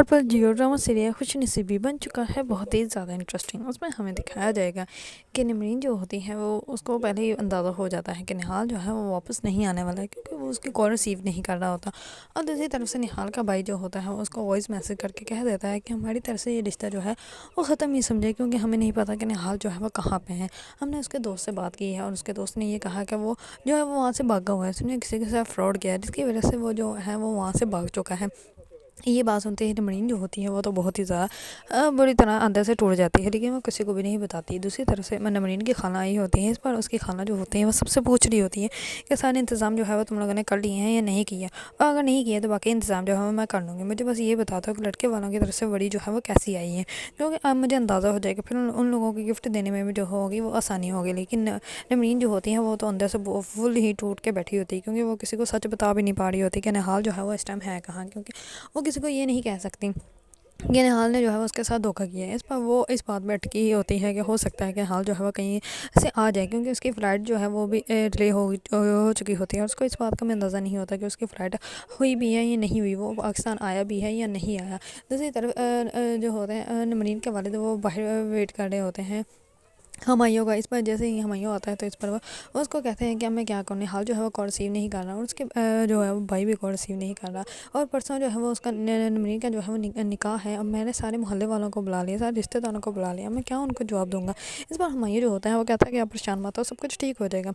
और पर जियो drama serial खुश नसीबी बन चुका है बहुत ही ज़्यादा इंटरेस्टिंग। उसमें हमें दिखाया जाएगा कि निमरीन जो होती है वो उसको पहले ही अंदाज़ा हो जाता है कि निहाल जो है वो वापस नहीं आने वाला है, क्योंकि वो उसकी कॉल रिसीव नहीं कर रहा होता। और दूसरी तरफ से निहाल का भाई जो होता है वो उसको वॉइस मैसेज करके कह देता है कि हमारी तरफ से ये रिश्ता जो है वो ख़त्म ही समझे, क्योंकि हमें नहीं पता कि निहाल जो है वो कहाँ पे है। हमने उसके दोस्त से बात की है और उसके दोस्त ने ये कहा कि वो जो है वो वहाँ से भागा हुआ है, उसने किसी के साथ फ्रॉड किया है, जिसकी वजह से वो जो है वो वहाँ से भाग चुका है। ये बात सुनते ही निमरीन जो होती है वो तो बहुत ही ज़्यादा बुरी तरह अंदर से टूट जाती है, लेकिन वो किसी को भी नहीं बताती। दूसरी तरफ से निमरीन की खाना आई होती है, इस पर उसकी खाना जो होती है वो सबसे पूछ रही होती है कि सारे इंतज़ाम जो है वो तुम लोगों ने कर लिए हैं या नहीं किया, और अगर नहीं किया तो बाकी इंतज़ाम जो है वो मैं कर लूँगी। मुझे बस ये बता दो कि लड़के वालों की तरफ से बड़ी जो है वो कैसी आई है, क्योंकि अब मुझे अंदाज़ा हो जाएगा, फिर उन लोगों की गिफ्ट देने में भी जो होगी वो आसानी होगी। लेकिन निमरीन जो होती है वो तो अंदर से फुल ही टूट के बैठी होती है, क्योंकि वो किसी को सच बता भी नहीं पा रही होती कि निहाल जो है वो इस टाइम है कहाँ, क्योंकि वो किसी को ये नहीं कह सकती कि निहाल ने जो है वो उसके साथ धोखा किया है। इस पर वो इस बात में अटकी ही होती है कि हो सकता है कि निहाल जो है वो कहीं से आ जाए, क्योंकि उसकी फ़्लाइट जो है वो भी डिले हो चुकी होती है और उसको इस बात का भी अंदाज़ा नहीं होता कि उसकी फ़्लाइट हुई भी है या नहीं हुई, वो पाकिस्तान आया भी है या नहीं आया। दूसरी तरफ जो होते हैं निमरीन के वालिद वो बाहर वेट कर रहे होते हैं हमायों का। इस पर जैसे ही हमायों आता है तो इस पर वो उसको कहते हैं कि अब मैं क्या करूँ, निहाल जो है वो कॉल रिसीव नहीं कर रहा और उसके जो है वो भाई भी कॉल रिसीव नहीं कर रहा। और परसों जो है वो उसका निमरीन का जो है वो निकाह है। अब मैंने सारे मोहल्ले वालों को बुला लिया, सारे रिश्तेदारों को बुला लिया, मैं क्या उनको जवाब दूंगा। इस बार हमायों जो होता है वो कहता है कि आप परेशान मत हो, सब कुछ ठीक हो जाएगा।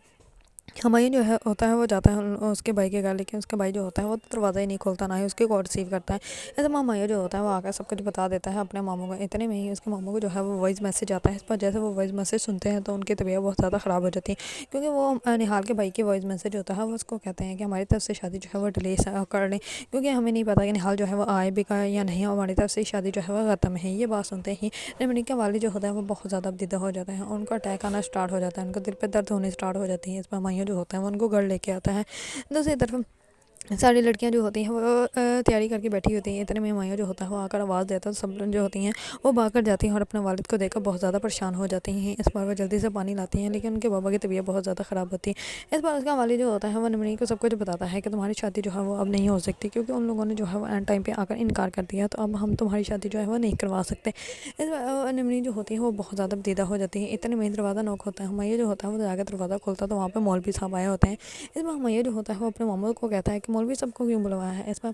हमायूं जो है होता है वो जाता है उसके भाई के घर, लेकिन उसका भाई जो होता है वो दरवाज़ा ही नहीं खोलता, ना ही उसकी कॉल रिसीव करता है। ऐसे हमायूं जो होता है वो आकर सब कुछ बता देता है अपने मामू को। इतने में ही उसके मामू को जो है वो वॉइस मैसेज आता है। इस पर जैसे वो वॉइस मैसेज सुनते हैं तो उनकी तबीयत बहुत ज़्यादा ख़राब हो जाती है, क्योंकि वो निहाल के भाई की वॉइस मैसेज होता है वो उसको कहते हैं कि हमारी तरफ से शादी जो है वो डिले कर लें, क्योंकि हमें नहीं पता कि निहाल जो है वो आए भी का या नहीं, हमारी तरफ से शादी जो है वो ख़त्म है। ये बात सुनते ही निमरीन के वालिद जो होता है वो बहुत ज़्यादा अबदिदा हो जाता है और उनका अटैक आना स्टार्ट हो जाता है, उनका दिल पर दर्द होने स्टार्ट हो जाती है। इस पर हमायूं जो होता है वो उनको घर लेके आता है। दूसरी तरफ सारी लड़कियां जो होती हैं वो तैयारी करके बैठी होती हैं। इतने में हमायूं जो होता है वो आकर आवाज़ देता है, तो सब जो होती हैं वो भाग कर जाती हैं और अपने वालिद को देखकर बहुत ज़्यादा परेशान हो जाती हैं। इस बार वो जल्दी से पानी लाती हैं, लेकिन उनके बाबा की तबीयत बहुत ज़्यादा ख़राब होती है। इस बार उसका वालिद जो होता है वो निमरीन को सब कुछ बताता है कि तुम्हारी शादी जो है वो अब नहीं हो सकती, क्योंकि उन लोगों ने जो है वो एंड टाइम पर आकर इनकार कर दिया, तो अब हम तुम्हारी शादी जो है वो नहीं करवा सकते। इस बार निमरीन जो होती है वो बहुत ज़्यादा दीदा हो जाती है। इतने में दरवाज़ा नॉक होता है, हमायूं जो होता है वो जाकर दरवाज़ा खोलता है तो वहाँ पर मौलवी साहब आए होते हैं। इस बार हमायूं जो होता है वो अपने मामू को कहता है कि मौलवी साहब को क्यों बुलवाया है। इस पर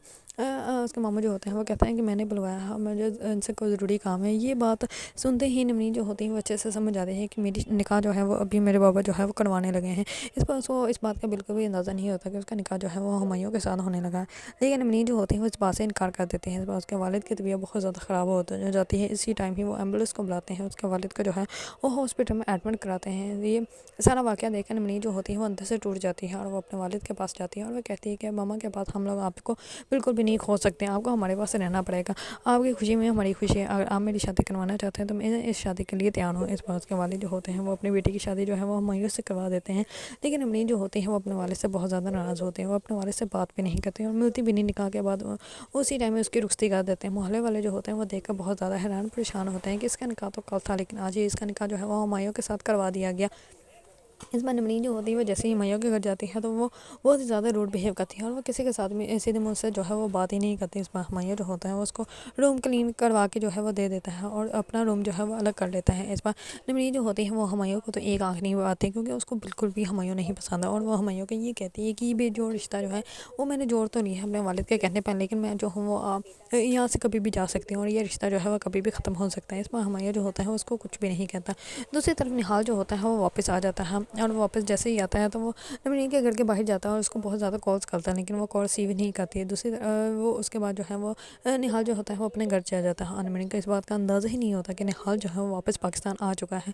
उसके मामू जो होते हैं वो कहते हैं कि मैंने बुलवाया है, मुझे इनसे कोई ज़रूरी काम है। ये बात सुनते ही निमरीन जो होती है वो अच्छे से समझ जाती है कि मेरी निकाह जो है वो अभी मेरे बाबा जो है वो करवाने लगे हैं। इस पर उसको इस बात का बिल्कुल भी अंदाज़ा नहीं होता कि उसका निकाह जो है वो हमायूं के साथ होने लगा है। लेकिन निमरीन जो होती है वो इस बात से इनकार कर देते हैं। इस बार उसके वालिद की तबीयत बहुत ज़्यादा ख़राब हो जाती है। इसी टाइम ही वो एम्बुलेंस को बुलाते हैं, उसके वालिद को जो है वो हॉस्पिटल में एडमिट कराते हैं। ये सारा वाक़या देखकर निमरीन जो होती है वो अंदर से टूट जाती है और वो अपने वालिद के पास जाती है और वो कहती है कि मामा के पास हम लोग आपको बिल्कुल भी नहीं खो सकते हैं, आपको हमारे पास रहना पड़ेगा, आपकी खुशी में हमारी खुशी है। अगर आप मेरी शादी करवाना चाहते हैं तो मैं इस शादी के लिए तैयार हूँ। इस बात के वालिद जो होते हैं वो अपनी बेटी की शादी जो है वो हमायूं से करवा देते हैं। लेकिन निमरीन जो होती है वो अपने वालिद से बहुत ज़्यादा नाराज़ होते हैं, वो अपने वालिद से बात भी नहीं करते और मिलती भी नहीं। निकाह के बाद उसी टाइम में उसकी रुखसती कर देते हैं। मोहल्ले वाले जो होते हैं वो देखकर बहुत ज़्यादा हैरान परेशान होते हैं कि इसका निकाह तो कल था, लेकिन आज ही इसका निकाह जो है वो हमायूं के साथ करवा दिया गया। इस बार निमरीन जो होती है वो जैसे ही हमायूं के घर जाती है तो वो बहुत ही ज़्यादा रूड बिहेव करती है और वो किसी के साथ में सीधे मुँह से जो है वो बात ही नहीं करती। इस बार हमायूं जो होता है वो उसको रूम क्लीन करवा के जो है वो दे देता है और अपना रूम जो है वो अलग कर लेता है। इस बार निमरीन जो होती है वो हमायूं को तो एक आँख नहीं आती, क्योंकि उसको बिल्कुल भी हमायूं नहीं पसंद है और वो हमायूं को ये कहती है कि ये बेजोड़ रिश्ता जो है वो मैंने जोड़ तो लिया है अपने वालिद के कहने पर, लेकिन मैं जो हूँ वो यहाँ से कभी भी जा सकती हूँ और ये रिश्ता जो है वो कभी भी ख़त्म हो सकता है। इस बार हमायूं जो होता है उसको कुछ भी नहीं कहता। दूसरी तरफ निहाल जो होता है वो वापस आ जाता है और वापस जैसे ही आता है तो वो निमरीन के घर के बाहर जाता है और उसको बहुत ज़्यादा कॉल्स करता है, लेकिन वो कॉल रिसीव नहीं करती है। दूसरी वो उसके बाद जो है वो निहाल जो होता है वो अपने घर चला जाता है और निमरीन को इस बात का अंदाज़ा ही नहीं होता कि निहाल जो है वो वापस पाकिस्तान आ चुका है।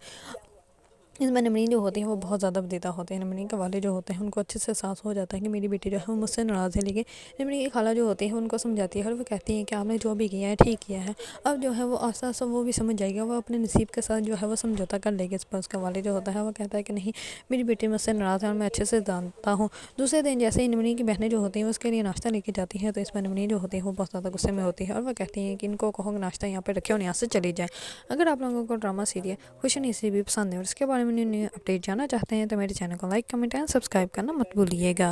इसमें निमरीन जो होती है वो बहुत ज़्यादा बदीदा होते हैं। निमरीन के वाले जो होते हैं उनको अच्छे से एहसास हो जाता है कि मेरी बेटी जो है वो मुझसे नाराज़ है, लेकिन निमरीन की खाला जो होती है उनको समझाती है और वो कहती है कि आपने जो भी किया है ठीक किया है। अब जो है वो आस्ता आस्ता वो भी समझ जाएगा, वो अपने नसीब के साथ जो है वो समझौता कर लेगी। इस पर उसका वाले जो होता है वो कहता है कि नहीं, मेरी बेटी मुझसे नाराज़ है और मैं अच्छे से जानता हूँ। दूसरे दिन जैसे ही निमरीन की बहनें जो होती हैं उसके लिए नाश्ता लेके जाती हैं तो इसमें निमरीन जो होती है वो बहुत ज़्यादा गुस्से में होती है और वो कहती हैं कि इनको कहो कि नाश्ता यहाँ पर रखे और यहाँ से चली जाए। अगर आप लोगों को ड्रामा सीरियल खुशी नसीबी पसंद है और इसके बारे में न्यू अपडेट जानना चाहते हैं तो मेरे चैनल को लाइक, कमेंट एंड सब्सक्राइब करना मत भूलिएगा।